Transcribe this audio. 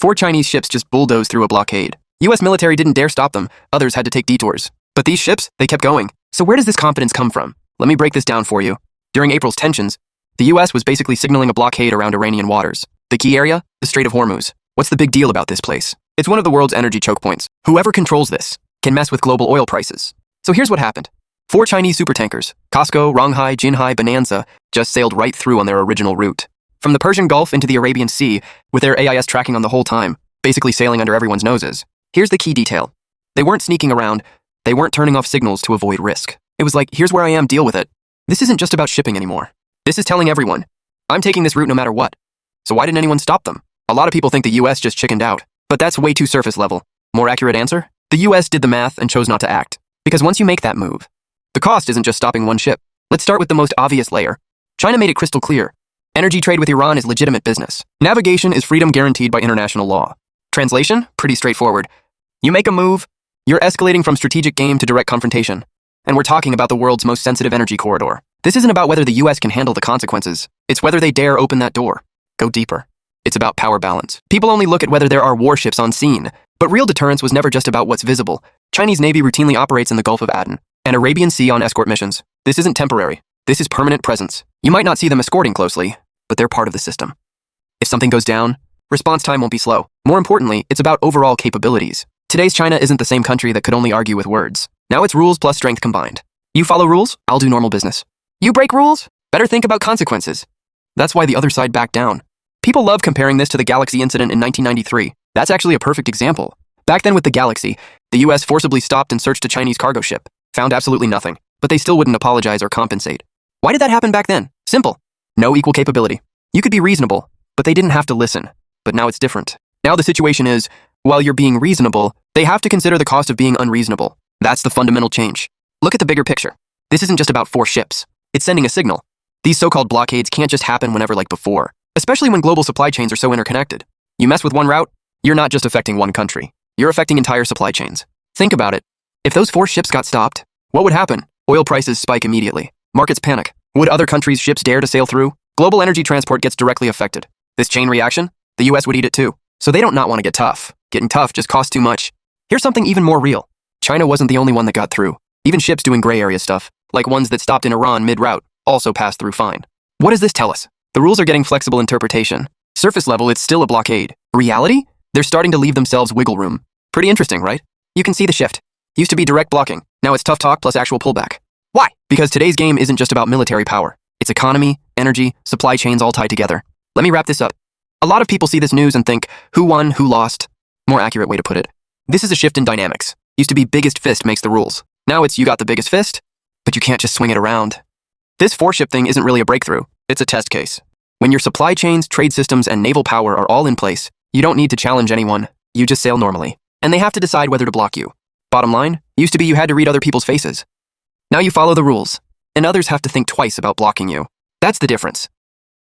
4 Chinese ships just bulldozed through a blockade. US military didn't dare stop them, others had to take detours. But these ships, they kept going. So where does this confidence come from? Let me break this down for you. During April's tensions, the US was basically signaling a blockade around Iranian waters. The key area? The Strait of Hormuz. What's the big deal about this place? It's one of the world's energy choke points. Whoever controls this can mess with global oil prices. So here's what happened. 4 Chinese supertankers, COSCO, Ronghai, Jinhai, Bonanza, just sailed right through on their original route. From the Persian Gulf into the Arabian Sea, with their AIS tracking on the whole time, basically sailing under everyone's noses. Here's the key detail. They weren't sneaking around, they weren't turning off signals to avoid risk. It was like, here's where I am, deal with it. This isn't just about shipping anymore. This is telling everyone, I'm taking this route no matter what. So why didn't anyone stop them? A lot of people think the US just chickened out, but that's way too surface level. More accurate answer? The US did the math and chose not to act. Because once you make that move, the cost isn't just stopping one ship. Let's start with the most obvious layer. China made it crystal clear. Energy trade with Iran is legitimate business. Navigation is freedom guaranteed by international law. Translation? Pretty straightforward. You make a move, you're escalating from strategic game to direct confrontation. And we're talking about the world's most sensitive energy corridor. This isn't about whether the US can handle the consequences. It's whether they dare open that door. Go deeper. It's about power balance. People only look at whether there are warships on scene. But real deterrence was never just about what's visible. Chinese Navy routinely operates in the Gulf of Aden and Arabian Sea on escort missions. This isn't temporary. This is permanent presence. You might not see them escorting closely, but they're part of the system. If something goes down, response time won't be slow. More importantly, it's about overall capabilities. Today's China isn't the same country that could only argue with words. Now it's rules plus strength combined. You follow rules, I'll do normal business. You break rules, better think about consequences. That's why the other side backed down. People love comparing this to the Galaxy incident in 1993. That's actually a perfect example. Back then with the Galaxy, the US forcibly stopped and searched a Chinese cargo ship. Found absolutely nothing, but they still wouldn't apologize or compensate. Why did that happen back then? Simple. No equal capability. You could be reasonable, but they didn't have to listen. But now it's different. Now the situation is, while you're being reasonable, they have to consider the cost of being unreasonable. That's the fundamental change. Look at the bigger picture. This isn't just about 4 ships. It's sending a signal. These so-called blockades can't just happen whenever like before, especially when global supply chains are so interconnected. You mess with one route, you're not just affecting one country. You're affecting entire supply chains. Think about it. If those 4 ships got stopped, what would happen? Oil prices spike immediately. Markets panic. Would other countries' ships dare to sail through? Global energy transport gets directly affected. This chain reaction, the US would eat it too. So they don't not want to get tough. Getting tough just costs too much. Here's something even more real. China wasn't the only one that got through. Even ships doing gray area stuff, like ones that stopped in Iran mid-route, also passed through fine. What does this tell us? The rules are getting flexible interpretation. Surface level, it's still a blockade. Reality? They're starting to leave themselves wiggle room. Pretty interesting, right? You can see the shift. Used to be direct blocking. Now it's tough talk plus actual pullback. Why? Because today's game isn't just about military power. It's economy, energy, supply chains all tied together. Let me wrap this up. A lot of people see this news and think, who won, who lost? More accurate way to put it. This is a shift in dynamics. Used to be biggest fist makes the rules. Now it's you got the biggest fist, but you can't just swing it around. This 4-ship thing isn't really a breakthrough. It's a test case. When your supply chains, trade systems, and naval power are all in place, you don't need to challenge anyone. You just sail normally. And they have to decide whether to block you. Bottom line, used to be you had to read other people's faces. Now you follow the rules, and others have to think twice about blocking you. That's the difference.